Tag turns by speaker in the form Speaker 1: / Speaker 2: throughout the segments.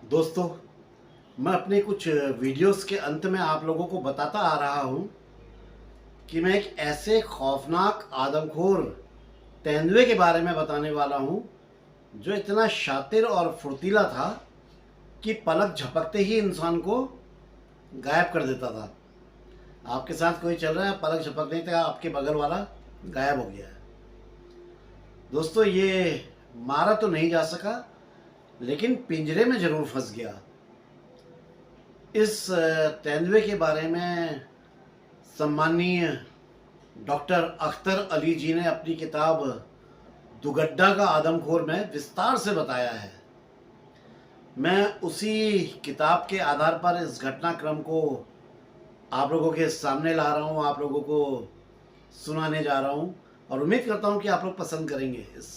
Speaker 1: दोस्तों, मैं अपने कुछ वीडियोस के अंत में आप लोगों को बताता आ रहा हूँ कि मैं एक ऐसे खौफनाक आदमखोर तेंदुए के बारे में बताने वाला हूँ जो इतना शातिर और फुर्तीला था कि पलक झपकते ही इंसान को गायब कर देता था। आपके साथ कोई चल रहा है, पलक झपकने तक आपके बगल वाला गायब हो गया है। दोस्तों, ये मारा तो नहीं जा सका, लेकिन पिंजरे में ज़रूर फंस गया। इस तेंदुए के बारे में सम्माननीय डॉक्टर अख्तर अली जी ने अपनी किताब दुगड्डा का आदमखोर में विस्तार से बताया है। मैं उसी किताब के आधार पर इस घटनाक्रम को आप लोगों के सामने ला रहा हूँ, आप लोगों को सुनाने जा रहा हूँ और उम्मीद करता हूँ कि आप लोग पसंद करेंगे इस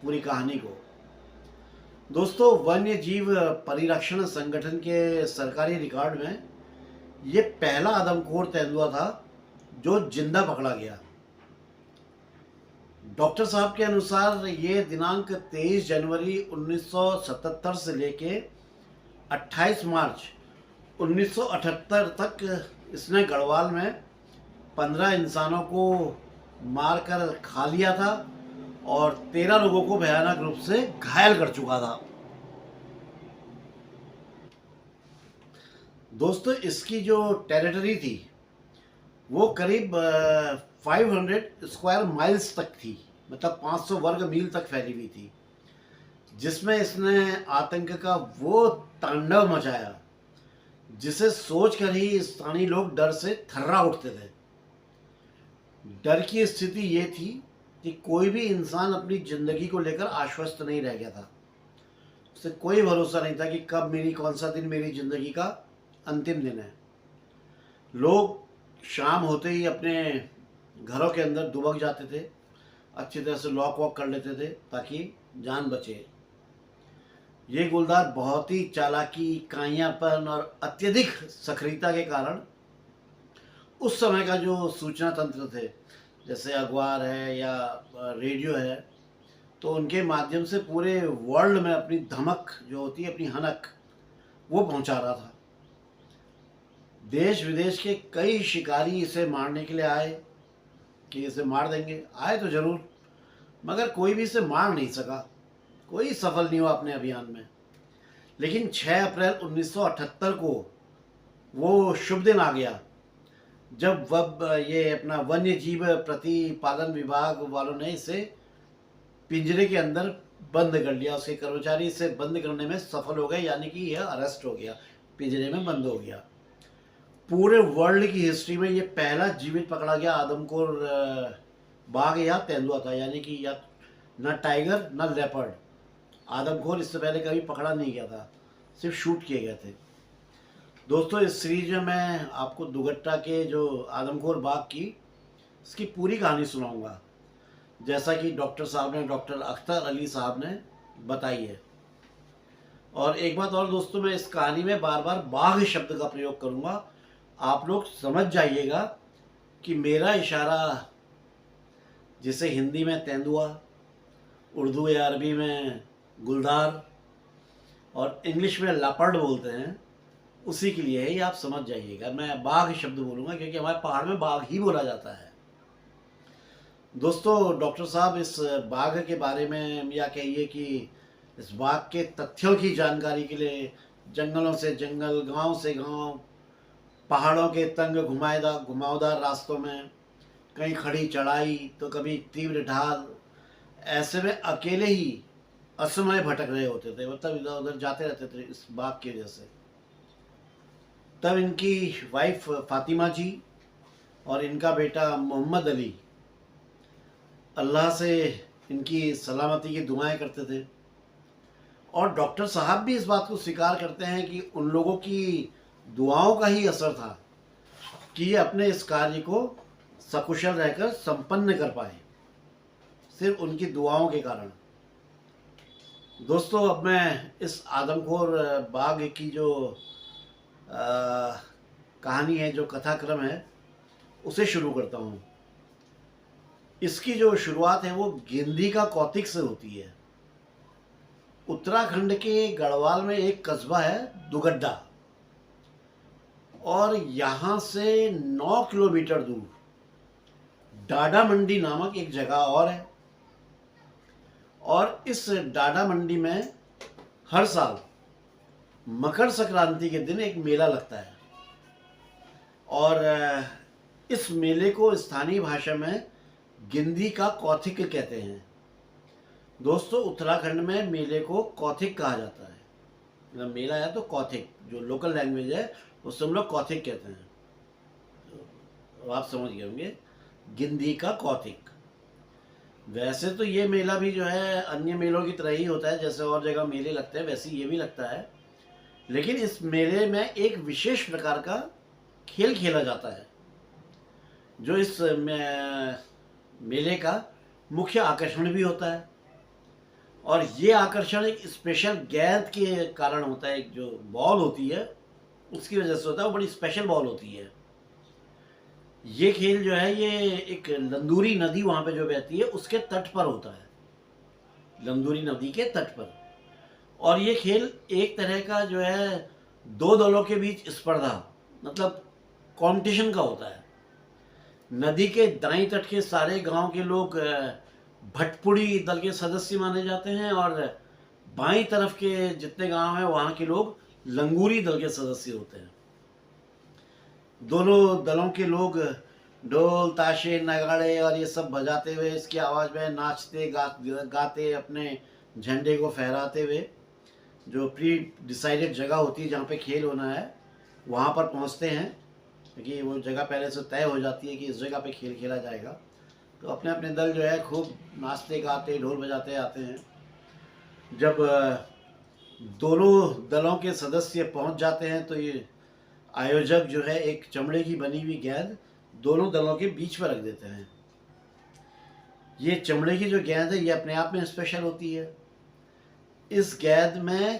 Speaker 1: पूरी कहानी को। दोस्तों, वन्य जीव परिरक्षण संगठन के सरकारी रिकॉर्ड में ये पहला आदमखोर तेंदुआ था जो जिंदा पकड़ा गया। डॉक्टर साहब के अनुसार ये दिनांक 23 जनवरी 1977 से लेके 28 मार्च 1978 तक इसने गढ़वाल में 15 इंसानों को मारकर खा लिया था और 13 लोगों को भयानक रूप से घायल कर चुका था। दोस्तों, इसकी जो टेरिटरी थी वो करीब 500 स्क्वायर माइल्स तक थी, मतलब 500 वर्ग मील तक फैली हुई थी, जिसमें इसने आतंक का वो तांडव मचाया जिसे सोचकर ही स्थानीय लोग डर से थर्रा उठते थे। डर की स्थिति ये थी कि कोई भी इंसान अपनी जिंदगी को लेकर आश्वस्त नहीं रह गया था। उसे कोई भरोसा नहीं था कि कब कौन सा दिन मेरी जिंदगी का अंतिम दिन है। लोग शाम होते ही अपने घरों के अंदर दुबक जाते थे, अच्छी तरह से लॉक वॉक कर लेते थे ताकि जान बचे। ये गुलदार बहुत ही चालाकी, काइयापन और अत्यधिक सक्रियता के कारण उस समय का जो सूचना तंत्र थे, जैसे अखबार है या रेडियो है, तो उनके माध्यम से पूरे वर्ल्ड में अपनी धमक जो होती है, अपनी हनक, वो पहुंचा रहा था। देश विदेश के कई शिकारी इसे मारने के लिए आए कि इसे मार देंगे, आए तो जरूर, मगर कोई भी इसे मार नहीं सका, कोई सफल नहीं हुआ अपने अभियान में। लेकिन 6 अप्रैल 1978 को वो शुभ दिन आ गया जब ये अपना वन्य जीव प्रतिपालन विभाग वालों ने इसे पिंजरे के अंदर बंद कर लिया। उसके कर्मचारी इसे बंद करने में सफल हो गए, यानी कि यह अरेस्ट हो गया, पिंजरे में बंद हो गया। पूरे वर्ल्ड की हिस्ट्री में ये पहला जीवित पकड़ा गया आदमखोर बाघ या तेंदुआ था, यानी कि या न टाइगर न लेपर्ड। आदमखोर इससे पहले कभी पकड़ा नहीं गया था, सिर्फ शूट किए गए थे। दोस्तों, इस सीरीज में मैं आपको दुगट्टा के जो आदमखोर बाघ की इसकी पूरी कहानी सुनाऊंगा, जैसा कि डॉक्टर साहब ने, डॉक्टर अख्तर अली साहब ने बताई है। और एक बात और दोस्तों, मैं इस कहानी में बार बार बाघ शब्द का प्रयोग करूंगा। आप लोग समझ जाइएगा कि मेरा इशारा, जिसे हिंदी में तेंदुआ, उर्दू या अरबी में गुलदार और इंग्लिश में लापर्ड बोलते हैं, उसी के लिए है। ये आप समझ जाइएगा। मैं बाघ शब्द बोलूँगा क्योंकि हमारे पहाड़ में बाघ ही बोला जाता है। दोस्तों, डॉक्टर साहब इस बाघ के बारे में, या कहिए कि इस बाघ के तथ्यों की जानकारी के लिए जंगलों से जंगल, गांव से गांव, पहाड़ों के तंग घुमावदार रास्तों में, कहीं खड़ी चढ़ाई तो कभी तीव्र ढाल, ऐसे में अकेले ही असमय भटक रहे होते थे, मतलब इधर उधर जाते रहते थे इस बाघ की वजह से। तब इनकी वाइफ फातिमा जी और इनका बेटा मोहम्मद अली अल्लाह से इनकी सलामती की दुआएं करते थे। और डॉक्टर साहब भी इस बात को स्वीकार करते हैं कि उन लोगों की दुआओं का ही असर था कि ये अपने इस कार्य को सकुशल रहकर संपन्न कर पाए, सिर्फ उनकी दुआओं के कारण। दोस्तों, अब मैं इस आदमखोर बाघ की जो कहानी है, जो कथाक्रम है, उसे शुरू करता हूँ। इसकी जो शुरुआत है वो गिंधी का कौतिक से होती है। उत्तराखंड के गढ़वाल में एक कस्बा है दुगड्डा, और यहाँ से 9 किलोमीटर दूर डाडा मंडी नामक एक जगह और है। और इस डाडा मंडी में हर साल मकर संक्रांति के दिन एक मेला लगता है, और इस मेले को स्थानीय भाषा में गिंदी का कौथिक कहते हैं। दोस्तों, उत्तराखंड में मेले को कौथिक कहा जाता है। मतलब मेला है तो कौथिक, जो लोकल लैंग्वेज है उससे हम लोग कौथिक कहते हैं। तो आप समझ गए होंगे, गिंदी का कौथिक। वैसे तो ये मेला भी जो है अन्य मेलों की तरह ही होता है, जैसे और जगह मेले लगते हैं वैसे ये भी लगता है, लेकिन इस मेले में एक विशेष प्रकार का खेल खेला जाता है, जो इस मेले का मुख्य आकर्षण भी होता है। और ये आकर्षण एक स्पेशल गेंद के कारण होता है। एक जो बॉल होती है उसकी वजह से होता है, वो बड़ी स्पेशल बॉल होती है। ये खेल जो है ये एक लंदूरी नदी वहाँ पे जो बहती है उसके तट पर होता है, लंदूरी नदी के तट पर। और ये खेल एक तरह का जो है दो दलों के बीच स्पर्धा, मतलब कंपटीशन का होता है। नदी के दाईं तट के सारे गांव के लोग भटपुड़ी दल के सदस्य माने जाते हैं, और बाईं तरफ के जितने गांव हैं वहाँ के लोग लंगूरी दल के सदस्य होते हैं। दोनों दलों के लोग ढोल ताशे नगाड़े और ये सब बजाते हुए, इसकी आवाज़ में नाचते गाते अपने झंडे को फहराते हुए जो प्री डिसाइडेड जगह होती है जहाँ पे खेल होना है वहाँ पर पहुँचते हैं, क्योंकि वो जगह पहले से तय हो जाती है कि इस जगह पे खेल खेला जाएगा। तो अपने अपने दल जो है खूब नाचते गाते ढोल बजाते आते हैं। जब दोनों दलों के सदस्य पहुंच जाते हैं तो ये आयोजक जो है एक चमड़े की बनी हुई गेंद दोनों दलों के बीच में रख देते हैं। ये चमड़े की जो गेंद है ये अपने आप में स्पेशल होती है। इस गेंद में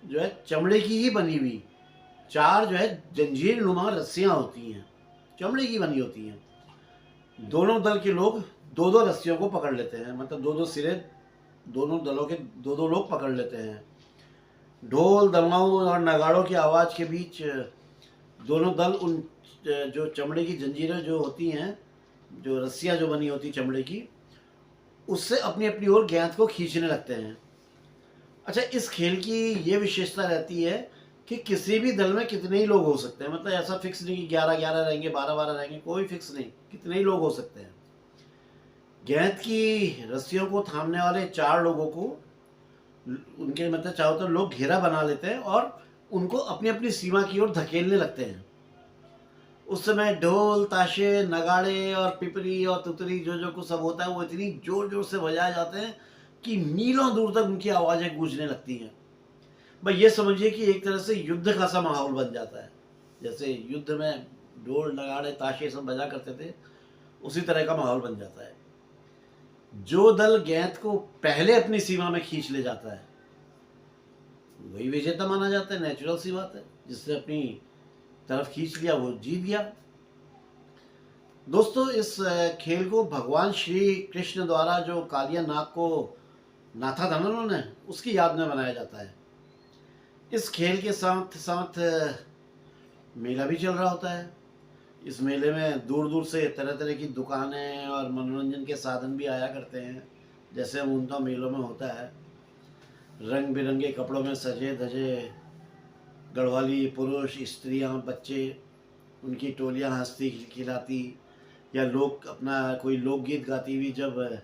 Speaker 1: जो है चमड़े की ही बनी हुई 4 जो है जंजीर नुमा रस्सियाँ होती हैं, चमड़े की बनी होती हैं। दोनों दल के लोग 2-2 रस्सियों को पकड़ लेते हैं, मतलब 2-2 सिरे दोनों दलों के 2-2 लोग पकड़ लेते हैं। ढोल दमाऊ और नगाड़ों की आवाज़ के बीच दोनों दल उन जो चमड़े की जंजीरें जो होती हैं, जो रस्सियाँ जो बनी होती चमड़े की, उससे अपनी अपनी ओर गेंद को खींचने लगते हैं। अच्छा, इस खेल की ये विशेषता रहती है कि किसी भी दल में कितने ही लोग हो सकते हैं। मतलब ऐसा फिक्स नहीं कि 11-11 रहेंगे, 12-12 रहेंगे, कोई फिक्स नहीं, कितने ही लोग हो सकते हैं। गेंद की रस्सियों को थामने वाले 4 लोगों को उनके मतलब चारों तरफ लोग घेरा बना लेते हैं और उनको अपनी अपनी सीमा की ओर धकेलने लगते हैं। उस समय ढोल ताशे नगाड़े और पिपरी और तुतरी जो जो कुछ सब होता है वो इतनी जोर जोर से बजाए जाते हैं कि मीलों दूर तक उनकी आवाज़ें गूंजने लगती हैं। भाई ये समझिए कि एक तरह से युद्ध का सा माहौल बन जाता है। जैसे युद्ध में ढोल नगाड़े ताशे सब बजा करते थे, उसी तरह का माहौल बन जाता है। जो दल गेंद को पहले अपनी सीमा में खींच ले जाता है वही विजेता माना जाता है। नेचुरल सी बात है, जिसने अपनी तरफ खींच लिया वो जीत गया। दोस्तों, इस खेल को भगवान श्री कृष्ण द्वारा जो कालिया नाग को नाथा था ना उन्होंने, उसकी याद में बनाया जाता है। इस खेल के साथ साथ मेला भी चल रहा होता है। इस मेले में दूर दूर से तरह तरह की दुकानें और मनोरंजन के साधन भी आया करते हैं, जैसे ऊंटा मेलों में होता है। रंग बिरंगे कपड़ों में सजे धजे गढ़वाली पुरुष, स्त्रियां, बच्चे, उनकी टोलियां हंसती खिलाती या लोग अपना कोई लोकगीत गाती हुई जब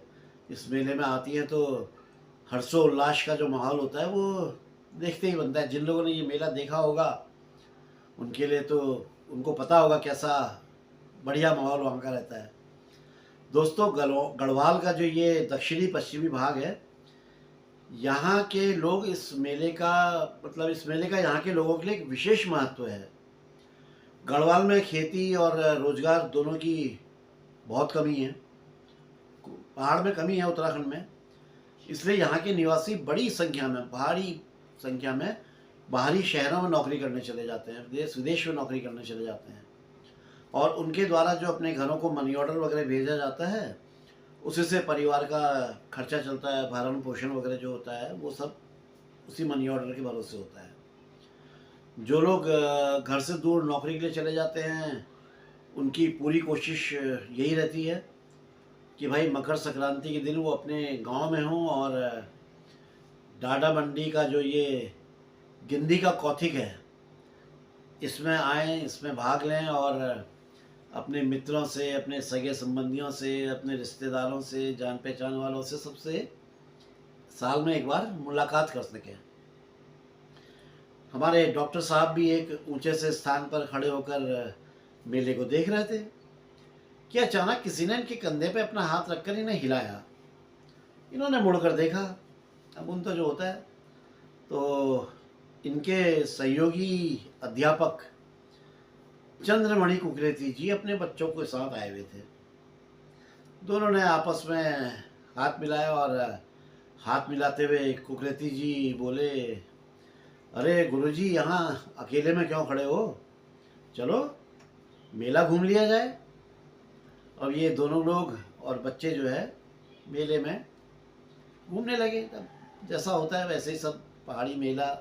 Speaker 1: इस मेले में आती है तो हर्षोल्लास का जो माहौल होता है वो देखते ही बनता है। जिन लोगों ने ये मेला देखा होगा उनके लिए तो उनको पता होगा कैसा बढ़िया माहौल वहाँ का रहता है। दोस्तों, गढ़वाल का जो ये दक्षिणी पश्चिमी भाग है, यहाँ के लोग इस मेले का यहाँ के लोगों के लिए एक विशेष महत्व है। गढ़वाल में खेती और रोजगार दोनों की बहुत कमी है। पहाड़ में कमी है उत्तराखंड में, इसलिए यहाँ के निवासी बड़ी संख्या में भारी संख्या में बाहरी शहरों में नौकरी करने चले जाते हैं, देश विदेश में नौकरी करने चले जाते हैं। और उनके द्वारा जो अपने घरों को मनी ऑर्डर वगैरह भेजा जाता है उसी से परिवार का खर्चा चलता है, भरण पोषण वगैरह जो होता है वो सब उसी मनी ऑर्डर के भरोसे होता है। जो लोग घर से दूर नौकरी के लिए चले जाते हैं, उनकी पूरी कोशिश यही रहती है कि भाई मकर संक्रांति के दिन वो अपने गांव में हों और डाडा मंडी का जो ये गिंदी का कौथिक है, इसमें आएँ, इसमें भाग लें और अपने मित्रों से, अपने सगे संबंधियों से, अपने रिश्तेदारों से, जान पहचान वालों से सबसे साल में एक बार मुलाकात कर सकें। हमारे डॉक्टर साहब भी एक ऊंचे से स्थान पर खड़े होकर मेले को देख रहे थे कि अचानक किसी ने इनके कंधे पे अपना हाथ रखकर इन्हें हिलाया। इन्होंने मुड़कर देखा। अब उनका जो होता है, तो इनके सहयोगी अध्यापक चंद्रमणि कुकरेती जी अपने बच्चों के साथ आए हुए थे। दोनों ने आपस में हाथ मिलाया और हाथ मिलाते हुए कुकरेती जी बोले, अरे गुरुजी, यहाँ अकेले में क्यों खड़े हो, चलो मेला घूम लिया जाए। अब ये दोनों लोग और बच्चे जो है मेले में घूमने लगे। तब जैसा होता है वैसे ही सब पहाड़ी मेला,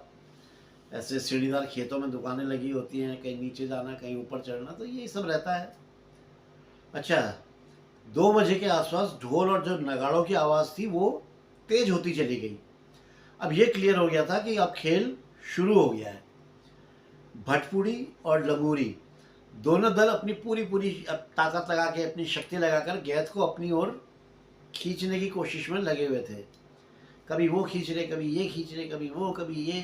Speaker 1: ऐसे सीढ़ीदार खेतों में दुकानें लगी होती हैं, कहीं नीचे जाना, कहीं ऊपर चढ़ना, तो यही सब रहता है। अच्छा, 2 बजे के आसपास ढोल और जो नगाड़ों की आवाज़ थी वो तेज होती चली गई। अब ये क्लियर हो गया था कि अब खेल शुरू हो गया है। भटपुड़ी और लंगूरी दोनों दल अपनी पूरी ताकत लगा के, अपनी शक्ति लगाकर गेंद को अपनी ओर खींचने की कोशिश में लगे हुए थे। कभी वो खींच रहे, कभी ये खींच रहे, कभी वो, कभी ये।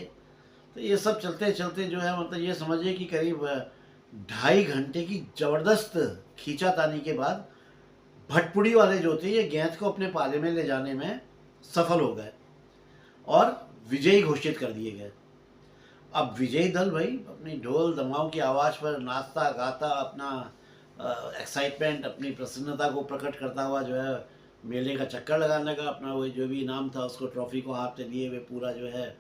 Speaker 1: तो ये सब चलते चलते जो है, मतलब ये समझिए कि करीब 2.5 घंटे की ज़बरदस्त खींचातानी के बाद भटपुड़ी वाले जो थे ये गेंद को अपने पाले में ले जाने में सफल हो गए और विजयी घोषित कर दिए गए। अब विजयी दल भाई अपनी ढोल दमाओं की आवाज़ पर नाचता गाता अपना एक्साइटमेंट, अपनी प्रसन्नता को प्रकट करता हुआ जो है मेले का चक्कर लगाने का, अपना वही जो भी इनाम था उसको, ट्रॉफी को हाथ में लिए हुए पूरा जो है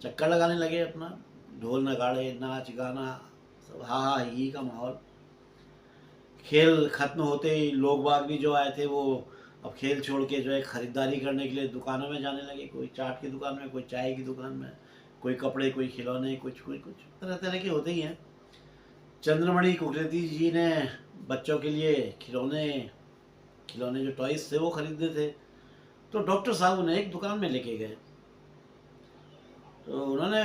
Speaker 1: चक्कर लगाने लगे। अपना ढोल नगाड़े, नाच गाना, सब हा हा ही का माहौल। खेल खत्म होते ही लोग बाग भी जो आए थे वो अब खेल छोड़ के जो है ख़रीदारी करने के लिए दुकानों में जाने लगे। कोई चाट की दुकान में, कोई चाय की दुकान में, कोई कपड़े, कोई खिलौने, कुछ तरह तरह के होते ही हैं। चंद्रमणि कुकरेती जी ने बच्चों के लिए खिलौने जो टॉयज थे वो खरीदने थे, तो डॉक्टर साहब उन्हें एक दुकान में लेके गए। तो उन्होंने,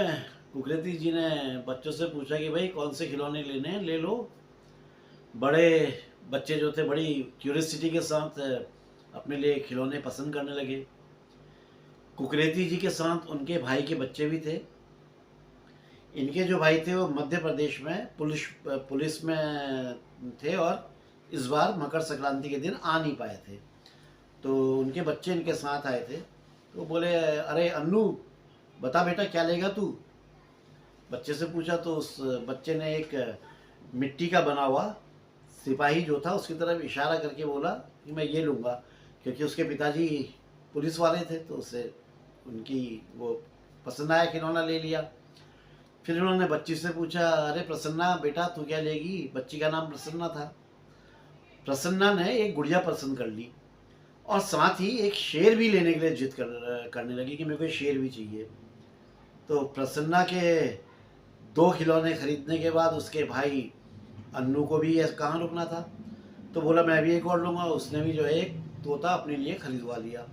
Speaker 1: कुकरेती जी ने बच्चों से पूछा कि भाई कौन से खिलौने लेने हैं, ले लो। बड़े बच्चे जो थे बड़ी क्यूरियसिटी के साथ अपने लिए खिलौने पसंद करने लगे। कुकरेती जी के साथ उनके भाई के बच्चे भी थे। इनके जो भाई थे वो मध्य प्रदेश में पुलिस में थे और इस बार मकर संक्रांति के दिन आ नहीं पाए थे, तो उनके बच्चे इनके साथ आए थे। तो बोले, अरे अन्नू बता बेटा क्या लेगा तू, बच्चे से पूछा। तो उस बच्चे ने एक मिट्टी का बना हुआ सिपाही जो था उसकी तरफ इशारा करके बोला कि मैं ये लूँगा, क्योंकि उसके पिताजी पुलिस वाले थे, तो उसे उनकी वो पसंद आया, खिलौना ले लिया। फिर उन्होंने बच्ची से पूछा, अरे प्रसन्ना बेटा तू क्या लेगी। बच्ची का नाम प्रसन्ना था। प्रसन्ना ने एक गुड़िया पसंद कर ली और साथ ही एक शेर भी लेने के लिए जिद करने लगी कि मेरे को शेर भी चाहिए। तो प्रसन्ना के 2 खिलौने खरीदने के बाद उसके भाई अन्नू को भी कहाँ रुकना था, तो बोला मैं भी एक और लूँगा। उसने भी जो है एक तोता अपने लिए खरीदवा लिया।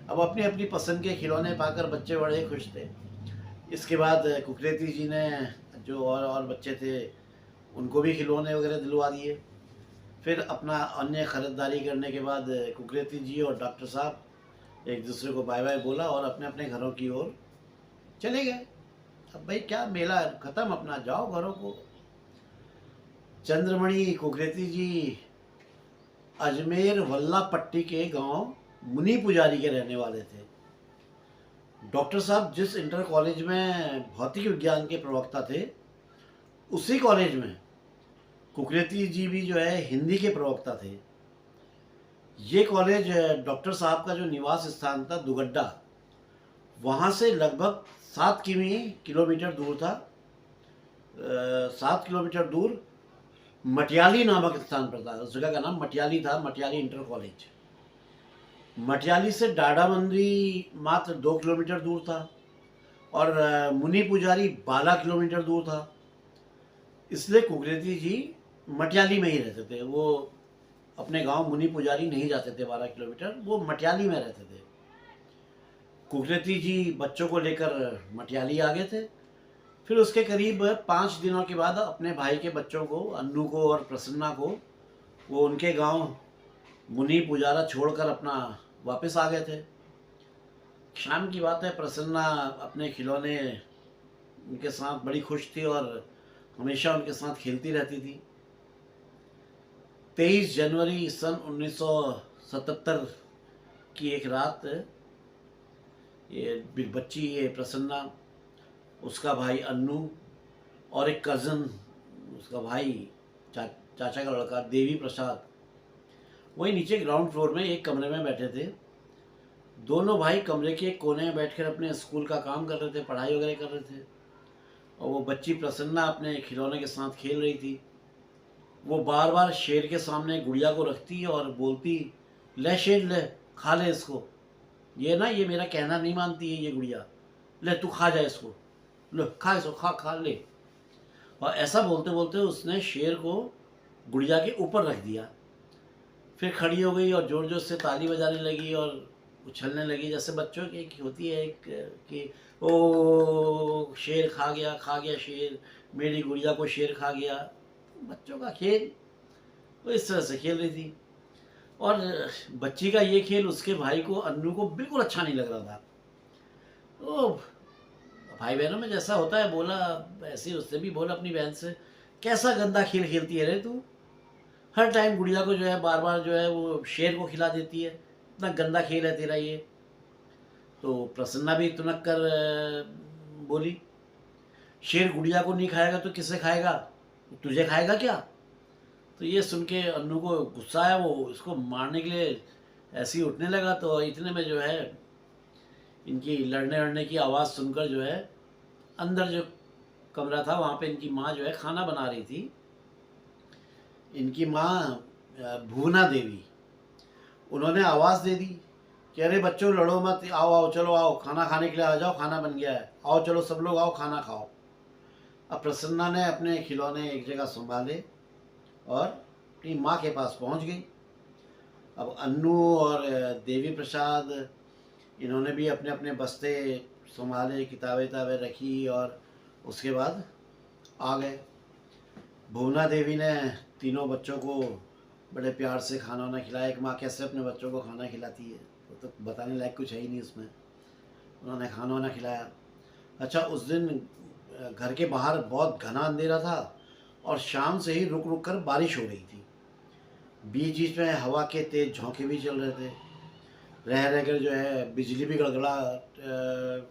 Speaker 1: अब अपनी अपनी पसंद के खिलौने पाकर बच्चे बड़े खुश थे। इसके बाद कुकरेती जी ने जो और बच्चे थे उनको भी खिलौने वगैरह दिलवा दिए। फिर अपना अन्य ख़रीदारी करने के बाद कुकरेती जी और डॉक्टर साहब एक दूसरे को बाय बाय बोला और अपने अपने घरों की ओर चले गए। अब भाई क्या, मेला ख़त्म, अपना जाओ घरों को। चंद्रमणि कुकरेती जी अजमेर वल्लापट्टी के गांव मुनि पुजारी के रहने वाले थे। डॉक्टर साहब जिस इंटर कॉलेज में भौतिक विज्ञान के प्रवक्ता थे, उसी कॉलेज में कुकरेती जी भी जो है हिंदी के प्रवक्ता थे। ये कॉलेज डॉक्टर साहब का जो निवास स्थान था दुगड्डा, वहाँ से लगभग 7 किलोमीटर दूर था। 7 किलोमीटर दूर मटियाली नामक स्थान पर था। उस जगह का नाम मटियाली था, मटियाली इंटर कॉलेज। मटियाली से डाडा मंडी मात्र 2 किलोमीटर दूर था। और मुनि पुजारी 12 किलोमीटर दूर था। इसलिए कुकरेती जी मटियाली में ही रहते थे। वो अपने गांव मुनि पुजारी नहीं जाते थे 12 किलोमीटर, वो मटियाली में रहते थे। कुकरेती जी बच्चों को लेकर मटियाली आ गए थे। फिर उसके करीब 5 दिनों के बाद अपने भाई के बच्चों को, अन्नू को और प्रसन्ना को, वो उनके गांव मुनि पुजारा छोड़कर अपना वापस आ गए थे। शाम की बात है, प्रसन्ना अपने खिलौने उनके साथ बड़ी खुश थी और हमेशा उनके साथ खेलती रहती थी। 23 जनवरी सन 1977 की एक रात ये बच्ची, ये प्रसन्ना, उसका भाई अन्नू और एक कज़न, उसका भाई चाचा का लड़का देवी प्रसाद, वही नीचे ग्राउंड फ्लोर में एक कमरे में बैठे थे। दोनों भाई कमरे के एक कोने में बैठकर अपने स्कूल का काम कर रहे थे, पढ़ाई वगैरह कर रहे थे। और वो बच्ची प्रसन्ना अपने खिलौने के साथ खेल रही थी। वो बार बार शेर के सामने गुड़िया को रखती और बोलती, ले शेर ले, खा ले इसको। ये ना, ये मेरा कहना नहीं मानती है ये गुड़िया, ले तू खा जाए इसको, लो खा इसको, खा खा ले। और ऐसा बोलते बोलते उसने शेर को गुड़िया के ऊपर रख दिया। फिर खड़ी हो गई और ज़ोर ज़ोर से ताली बजाने लगी और उछलने लगी, जैसे बच्चों की होती है एक कि ओ शेर खा गया शेर, मेरी गुड़िया को शेर खा गया। बच्चों का खेल वो इस तरह से खेल रही थी। और बच्ची का ये खेल उसके भाई को, अन्नू को, बिल्कुल अच्छा नहीं लग रहा था। तो भाई बहनों में जैसा होता है, बोला ऐसे ही उससे भी बोला अपनी बहन से, कैसा गंदा खेल खेलती है रे तू, हर टाइम गुड़िया को जो है बार बार जो है वो शेर को खिला देती है, इतना गंदा खेल है तेरा ये। तो प्रसन्ना भी तुनक कर बोली, शेर गुड़िया को नहीं खाएगा तो किसे खाएगा, तुझे खाएगा क्या। तो ये सुन के अन्नू को गुस्सा आया, वो इसको मारने के लिए ऐसे ही उठने लगा। तो इतने में जो है इनकी लड़ने की आवाज़ सुनकर जो है अंदर जो कमरा था वहाँ पे इनकी माँ जो है खाना बना रही थी। इनकी माँ भुवना देवी, उन्होंने आवाज़ दे दी कि अरे बच्चों लड़ो मत, आओ आओ चलो आओ, खाना खाने के लिए आ जाओ, खाना बन गया है, आओ चलो सब लोग आओ खाना खाओ। अब प्रसन्ना ने अपने खिलौने एक जगह संभाले और अपनी माँ के पास पहुँच गई। अब अन्नू और देवी प्रसाद, इन्होंने भी अपने अपने बस्ते संभाले, किताबें किताबें रखी और उसके बाद आ गए। भुवना देवी ने तीनों बच्चों को बड़े प्यार से खाना वाना खिलाया। एक माँ कैसे अपने बच्चों को खाना खिलाती है, तो बताने लायक कुछ है ही नहीं उसमें। उन्होंने खाना वाना खिलाया। अच्छा, उस दिन घर के बाहर बहुत घना अंधेरा था और शाम से ही रुक रुक कर बारिश हो रही थी। बीच बीच में हवा के तेज झोंके भी चल रहे थे। रह रह कर जो है बिजली भी गड़गड़ा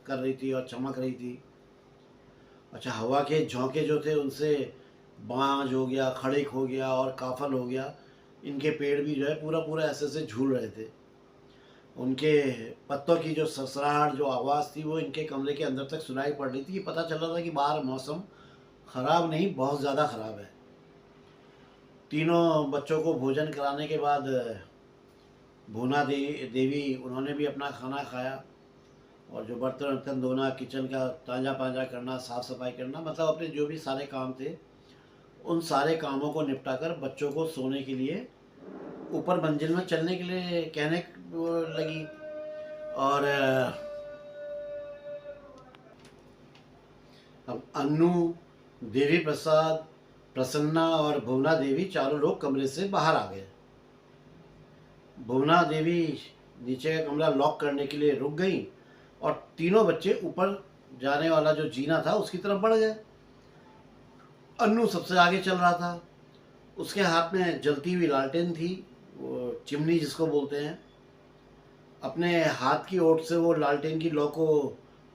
Speaker 1: कर रही थी और चमक रही थी। अच्छा, हवा के झोंके जो थे उनसे बांज हो गया, खड़ेक हो गया और काफल हो गया, इनके पेड़ भी जो है पूरा पूरा ऐसे ऐसे झूल रहे थे। उनके पत्तों की जो सरसराहट, जो आवाज़ थी, वो इनके कमरे के अंदर तक सुनाई पड़ रही थी। ये पता चल रहा था कि बाहर मौसम ख़राब नहीं, बहुत ज़्यादा ख़राब है। तीनों बच्चों को भोजन कराने के बाद भुवना देवी, उन्होंने भी अपना खाना खाया और जो बर्तन वर्तन धोना, किचन का तांजा पांजा करना, साफ़ सफाई करना, मतलब अपने जो भी सारे काम थे, उन सारे कामों को निपटाकर बच्चों को सोने के लिए ऊपर मंजिल में चलने के लिए कहने लगी। और अब अन्नू, देवी प्रसाद, प्रसन्ना और भुवना देवी चारों लोग कमरे से बाहर आ गए। भुवना देवी नीचे का कमरा लॉक करने के लिए रुक गई और तीनों बच्चे ऊपर जाने वाला जो जीना था उसकी तरफ बढ़ गए। अन्नू सबसे आगे चल रहा था। उसके हाथ में जलती हुई लालटेन थी, वो चिमनी जिसको बोलते हैं। अपने हाथ की ओट से वो लालटेन की लौ को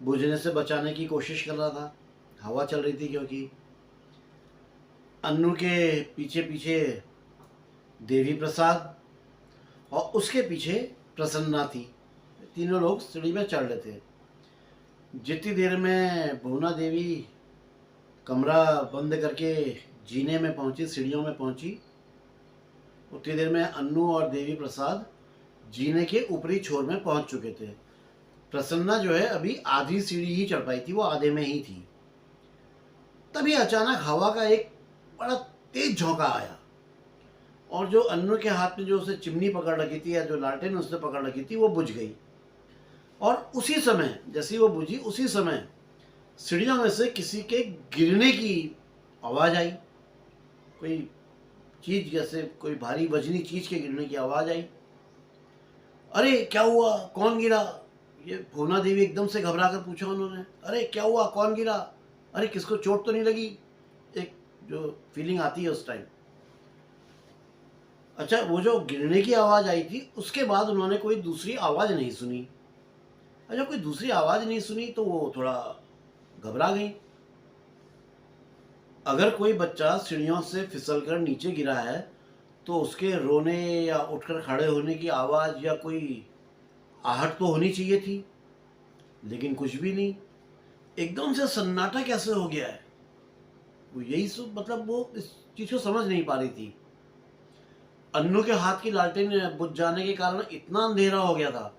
Speaker 1: बुझने से बचाने की कोशिश कर रहा था, हवा चल रही थी क्योंकि। अन्नू के पीछे पीछे देवी प्रसाद और उसके पीछे प्रसन्ना थी। तीनों लोग सीढ़ी में चढ़ रहे थे। जितनी देर में भुवना देवी कमरा बंद करके जीने में पहुंची, सीढ़ियों में पहुंची, उतनी देर में अन्नू और देवी प्रसाद जीने के ऊपरी छोर में पहुंच चुके थे। प्रसन्ना जो है अभी आधी सीढ़ी ही चढ़ पाई थी, वो आधे में ही थी। तभी अचानक हवा का एक बड़ा तेज झोंका आया और जो अन्नू के हाथ में जो उसे चिमनी पकड़ रखी थी या जो लालटेन उसने पकड़ रखी थी वो बुझ गई। और उसी समय जैसे ही वो बुझी, उसी समय सीढ़ियों में से किसी के गिरने की आवाज़ आई। कोई चीज़, जैसे कोई भारी वजनी चीज़ के गिरने की आवाज़ आई। अरे क्या हुआ, कौन गिरा? ये भुवना देवी एकदम से घबरा कर पूछा उन्होंने। अरे क्या हुआ, कौन गिरा? अरे किसको चोट तो नहीं लगी? एक जो फीलिंग आती है उस टाइम। अच्छा, वो जो गिरने की आवाज़ आई थी उसके बाद उन्होंने कोई दूसरी आवाज़ नहीं सुनी। अच्छा, कोई दूसरी आवाज़ नहीं सुनी तो वो थोड़ा घबरा गई। अगर कोई बच्चा सीढ़ियों से फिसलकर नीचे गिरा है तो उसके रोने या उठकर खड़े होने की आवाज़ या कोई आहट तो होनी चाहिए थी, लेकिन कुछ भी नहीं। एकदम से सन्नाटा कैसे हो गया है? वो यही सब, मतलब वो इस चीज़ को समझ नहीं पा रही थी। अन्नू के हाथ की लालटेन बुझ जाने के कारण इतना अंधेरा हो गया था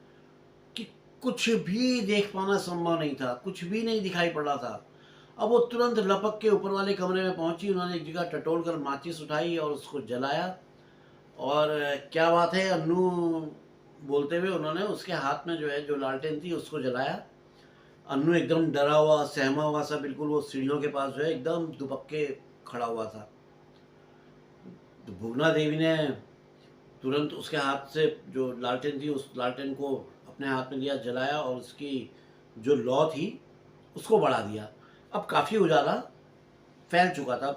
Speaker 1: कि कुछ भी देख पाना संभव नहीं था, कुछ भी नहीं दिखाई पड़ रहा था। अब वो तुरंत लपक के ऊपर वाले कमरे में पहुंची। उन्होंने एक जगह टटोल कर माचिस उठाई और उसको जलाया। और क्या बात है, अन्नू बोलते हुए उन्होंने उसके हाथ में जो है जो लालटेन थी उसको जलाया। अन्नू एकदम डरा हुआ, सहमा हुआ सा, बिल्कुल वो सीढ़ियों के पास जो है एकदम दुबक के खड़ा हुआ था। तो भुवना देवी ने तुरंत उसके हाथ से जो लालटेन थी उस लालटेन को अपने हाथ में लिया, जलाया और उसकी जो लौ थी उसको बढ़ा दिया। अब काफ़ी उजाला फैल चुका था।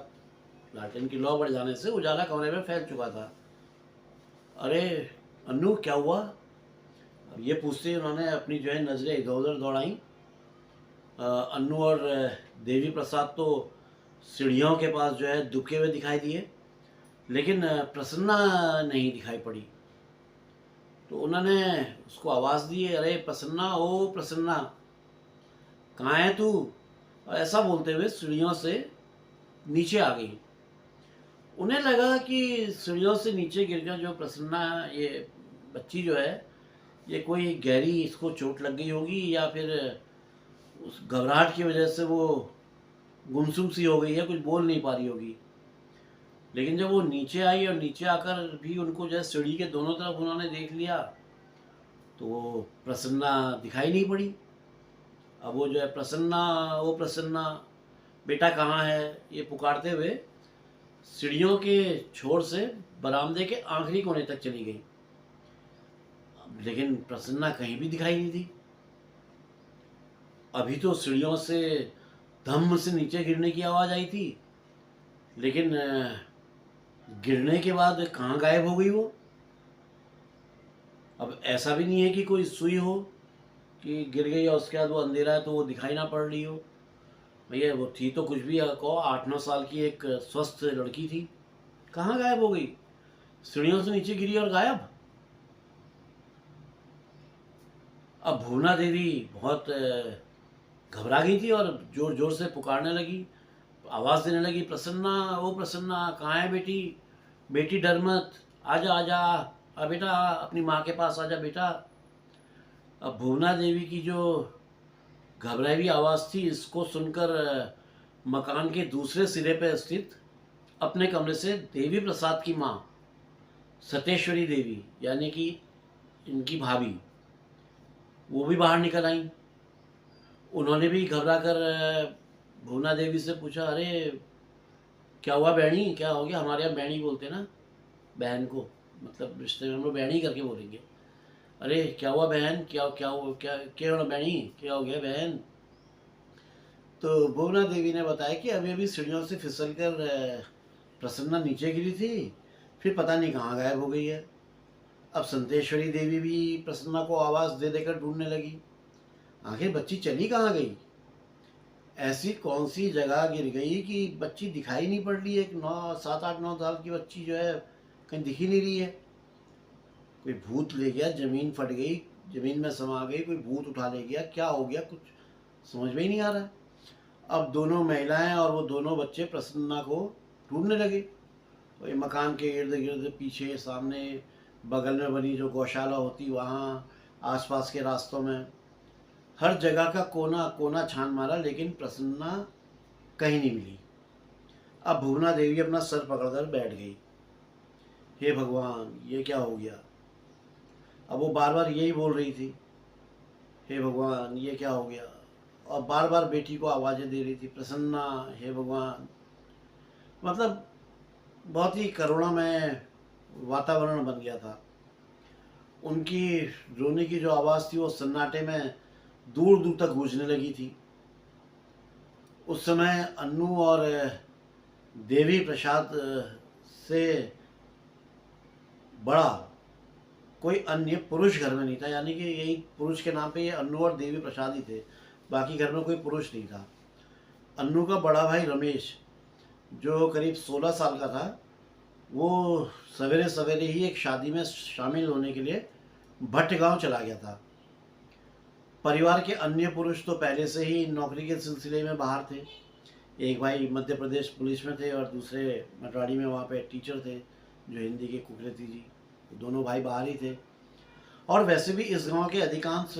Speaker 1: लालटेन की लौ बढ़ जाने से उजाला कमरे में फैल चुका था। अरे अन्नू क्या हुआ? अब ये पूछते ही उन्होंने अपनी जो है नज़रें इधर उधर दौड़ाई। अन्नू और देवी प्रसाद तो सीढ़ियों के पास जो है दुबके हुए दिखाई दिए, लेकिन प्रसन्ना नहीं दिखाई पड़ी। तो उन्होंने उसको आवाज़ दी, अरे प्रसन्ना, ओ प्रसन्ना, कहाँ है तू? और ऐसा बोलते हुए सीढ़ियों से नीचे आ गई। उन्हें लगा कि सीढ़ियों से नीचे गिरकर जो प्रसन्ना, ये बच्ची जो है, ये कोई गहरी इसको चोट लग गई होगी या फिर उस घबराहट की वजह से वो गुमसुम सी हो गई है, कुछ बोल नहीं पा रही होगी। लेकिन जब वो नीचे आई और नीचे आकर भी उनको जो है सीढ़ी के दोनों तरफ उन्होंने देख लिया तो वो प्रसन्ना दिखाई नहीं पड़ी। अब वो जो है प्रसन्ना, वो प्रसन्ना बेटा कहाँ है, ये पुकारते हुए सीढ़ियों के छोर से बरामदे के आखिरी कोने तक चली गई। लेकिन प्रसन्ना कहीं भी दिखाई नहीं दी। अभी तो सीढ़ियों से धम्म से नीचे गिरने की आवाज़ आई थी, लेकिन गिरने के बाद कहाँ गायब हो गई वो? अब ऐसा भी नहीं है कि कोई सुई हो कि गिर गई और उसके बाद वो अंधेरा है तो वो दिखाई ना पड़ रही हो। भैया वो थी तो कुछ भी कहो, 8-9 साल की एक स्वस्थ लड़की थी, कहाँ गायब हो गई? सीढ़ियों से नीचे गिरी और गायब। अब भुवना देवी बहुत घबरा गई थी और जोर जोर से पुकारने लगी, आवाज़ देने लगी, प्रसन्ना, ओ प्रसन्ना, कहाँ है बेटी? बेटी डर मत, आजा आजा, आ बेटा, अपनी माँ के पास आजा बेटा। अब भुवना देवी की जो घबराई हुई आवाज़ थी, इसको सुनकर मकान के दूसरे सिरे पर स्थित अपने कमरे से देवी प्रसाद की माँ सतेश्वरी देवी, यानी कि इनकी भाभी, वो भी बाहर निकल आई। उन्होंने भी घबरा कर भुवना देवी से पूछा, अरे क्या हुआ बहनी, क्या हो गया? हमारे यहाँ बहनी बोलते हैं ना बहन को, मतलब रिश्ते में हम लोग बहनी करके बोलेंगे। अरे क्या हुआ बहन, क्या क्या हो, क्या क्या हो बहनी, क्या हो गया बहन? तो भुवना देवी ने बताया कि अभी अभी सीढ़ियों से फिसल कर प्रसन्ना नीचे गिरी थी, फिर पता नहीं कहाँ गायब हो गई है। अब संतेश्वरी देवी भी प्रसन्ना को आवाज़ दे देकर ढूंढने लगी, आखिर बच्ची चली कहाँ गई? ऐसी कौन सी जगह गिर गई कि बच्ची दिखाई नहीं पड़ रही है? एक 7-8-9 साल की बच्ची जो है कहीं दिख ही नहीं रही है। कोई भूत ले गया, ज़मीन फट गई, ज़मीन में समा गई, कोई भूत उठा ले गया, क्या हो गया, कुछ समझ में ही नहीं आ रहा है। अब दोनों महिलाएं और वो दोनों बच्चे प्रसन्ना को ढूंढने लगे। वही मकान के इर्द गिर्द, पीछे, सामने, बगल में बनी जो गौशाला होती वहाँ, आसपास के रास्तों में। हर जगह का कोना कोना छान मारा, लेकिन प्रसन्ना कहीं नहीं मिली। अब भुवना देवी अपना सर पकड़कर बैठ गई। हे भगवान, ये क्या हो गया। अब वो बार बार यही बोल रही थी, हे भगवान ये क्या हो गया, और बार बार बेटी को आवाज़ें दे रही थी, प्रसन्ना, हे भगवान। मतलब बहुत ही करुणामय वातावरण बन गया था। उनकी रोने की जो आवाज़ थी वो सन्नाटे में दूर दूर तक गूंजने लगी थी। उस समय अन्नू और देवी प्रसाद से बड़ा कोई अन्य पुरुष घर में नहीं था, यानी कि यही पुरुष के नाम पे ये अन्नू और देवी प्रसाद ही थे, बाकी घर में कोई पुरुष नहीं था। अन्नू का बड़ा भाई रमेश, जो करीब 16 साल का था, वो सवेरे सवेरे ही एक शादी में शामिल होने के लिए भट्ट गांव चला गया था। परिवार के अन्य पुरुष तो पहले से ही नौकरी के सिलसिले में बाहर थे। एक भाई मध्य प्रदेश पुलिस में थे और दूसरे मटवाड़ी में वहाँ पे टीचर थे, जो हिंदी के कुकरेती जी। दोनों भाई बाहर ही थे। और वैसे भी इस गांव के अधिकांश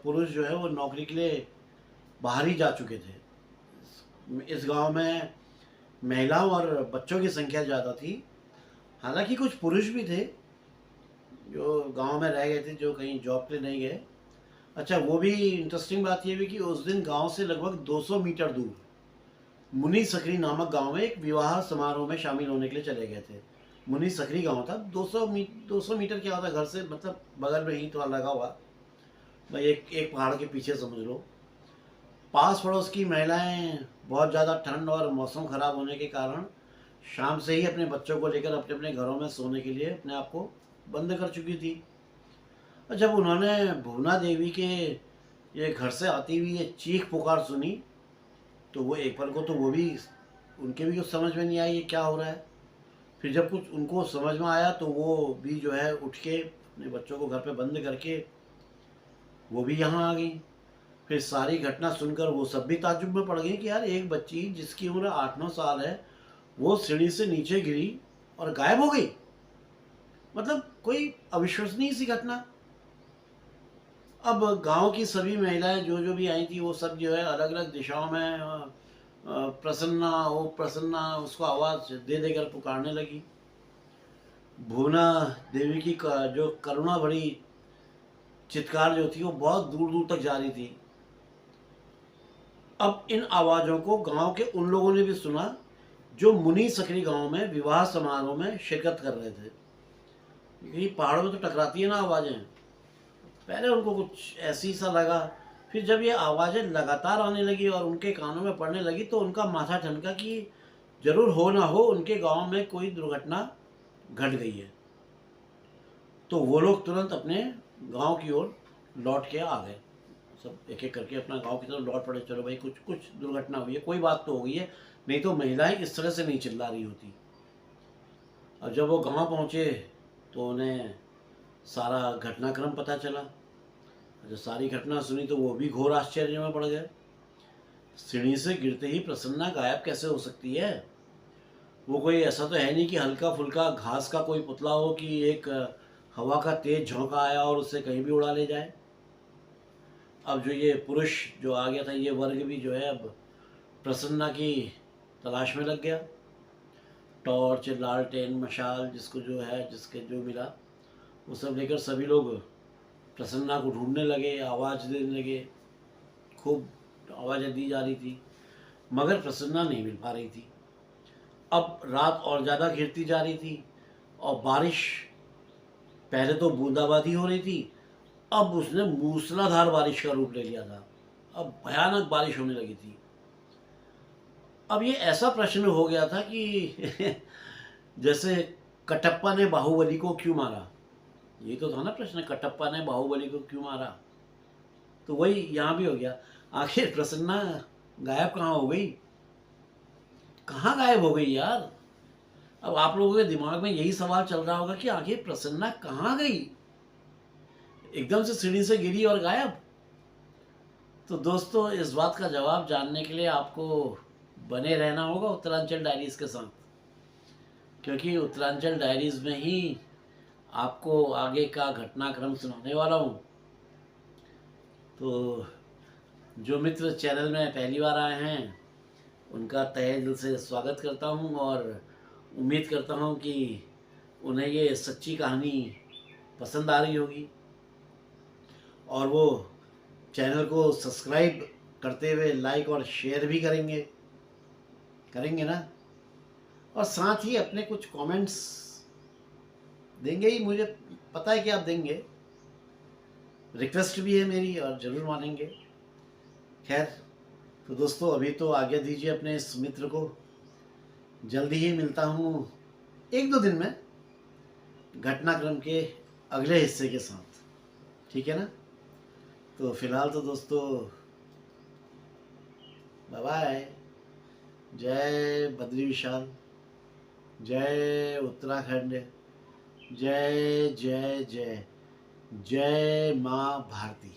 Speaker 1: पुरुष जो है वो नौकरी के लिए बाहर ही जा चुके थे। इस गांव में महिलाओं और बच्चों की संख्या ज़्यादा थी। हालांकि कुछ पुरुष भी थे जो गांव में रह गए थे, जो कहीं जॉब के लिए नहीं गए। अच्छा, वो भी इंटरेस्टिंग बात ये भी कि उस दिन गांव से लगभग 200 मीटर दूर मुनि सकरी नामक गांव में एक विवाह समारोह में शामिल होने के लिए चले गए थे। मुनि सकरी गांव था, 200 मीटर क्या होता घर से, मतलब बगल में ही तो लगा हुआ भाई, एक पहाड़ के पीछे समझ लो। पास पड़ोस की महिलाएं बहुत ज़्यादा ठंड और मौसम ख़राब होने के कारण शाम से ही अपने बच्चों को लेकर अपने अपने घरों में सोने के लिए अपने आप को बंद कर चुकी थी। और जब उन्होंने भुवना देवी के ये घर से आती हुई ये चीख पुकार सुनी, तो वो एक पल को तो वो भी, उनके भी कुछ समझ में नहीं आई ये क्या हो रहा है। फिर जब कुछ उनको समझ में आया तो वो भी जो है उठ के अपने बच्चों को घर पे बंद करके वो भी यहाँ आ गई। फिर सारी घटना सुनकर वो सब भी ताज्जुब में पड़ गई कि यार, एक बच्ची जिसकी उम्र 8-9 साल है वो सीढ़ी से नीचे गिरी और गायब हो गई। मतलब कोई अविश्वसनीय सी घटना। अब गांव की सभी महिलाएं जो जो भी आई थी वो सब जो है अलग अलग दिशाओं में प्रसन्ना, ओ प्रसन्ना, उसको आवाज़ दे देकर पुकारने लगी। भुवना देवी की जो करुणा भरी चित्कार जो थी वो बहुत दूर दूर तक जा रही थी। अब इन आवाज़ों को गांव के उन लोगों ने भी सुना जो मुनि सकरी गांव में विवाह समारोह में शिरकत कर रहे थे। ये पहाड़ों में तो टकराती है ना आवाज़ें। पहले उनको कुछ ऐसी सा लगा, फिर जब ये आवाज़ें लगातार आने लगी और उनके कानों में पड़ने लगी तो उनका माथा ठनका कि जरूर हो ना हो उनके गांव में कोई दुर्घटना घट गई है। तो वो लोग तुरंत अपने गांव की ओर लौट के आ गए। सब एक एक करके अपना गांव की तरफ लौट पड़े, चलो भाई कुछ कुछ दुर्घटना हुई है, कोई बात तो हो गई है, नहीं तो महिलाएं इस तरह से नहीं चिल्ला रही होती। और जब वो गांव पहुंचे तो उन्हें सारा घटनाक्रम पता चला। जब सारी घटना सुनी तो वो भी घोर आश्चर्य में पड़ गए। सीढ़ी से गिरते ही प्रसन्ना गायब कैसे हो सकती है। वो कोई ऐसा तो है नहीं कि हल्का फुल्का घास का कोई पुतला हो कि एक हवा का तेज झोंका आया और उसे कहीं भी उड़ा ले जाए। अब जो ये पुरुष जो आ गया था, ये वर्ग भी जो है अब प्रसन्ना की तलाश में लग गया। टॉर्च, लालटेन, मशाल, जिसको जो है जिसके जो मिला वो सब लेकर सभी लोग प्रसन्ना को ढूंढने लगे, आवाज़ देने लगे। खूब आवाज़ें दी जा रही थी मगर प्रसन्ना नहीं मिल पा रही थी। अब रात और ज़्यादा घिरती जा रही थी और बारिश, पहले तो बूंदाबांदी हो रही थी, अब उसने मूसलाधार बारिश का रूप ले लिया था। अब भयानक बारिश होने लगी थी। अब ये ऐसा प्रश्न हो गया था कि जैसे कटप्पा ने बाहुबली को क्यों मारा, ये तो था ना प्रश्न, कटप्पा ने बाहुबली को क्यों मारा। तो वही यहाँ भी हो गया, आखिर प्रसन्ना गायब कहाँ हो गई, कहाँ गायब हो गई यार। अब आप लोगों के दिमाग में यही सवाल चल रहा होगा कि आखिर प्रसन्ना कहाँ गई, एकदम से सीढ़ी से गिरी और गायब। तो दोस्तों, इस बात का जवाब जानने के लिए आपको बने रहना होगा उत्तरांचल डायरीज़ के साथ, क्योंकि उत्तरांचल डायरीज़ में ही आपको आगे का घटनाक्रम सुनाने वाला हूँ। तो जो मित्र चैनल में पहली बार आए हैं उनका तहे दिल से स्वागत करता हूं और उम्मीद करता हूं कि उन्हें ये सच्ची कहानी पसंद आ रही होगी और वो चैनल को सब्सक्राइब करते हुए लाइक और शेयर भी करेंगे ना। और साथ ही अपने कुछ कमेंट्स देंगे ही, मुझे पता है कि आप देंगे, रिक्वेस्ट भी है मेरी और ज़रूर मानेंगे। खैर, तो दोस्तों अभी तो आज्ञा दीजिए अपने इस मित्र को, जल्दी ही मिलता हूँ 1-2 दिन में घटनाक्रम के अगले हिस्से के साथ, ठीक है ना। तो फिलहाल तो दोस्तों बाय बाय। जय बद्री विशाल, जय उत्तराखंड, जय जय जय जय माँ भारती।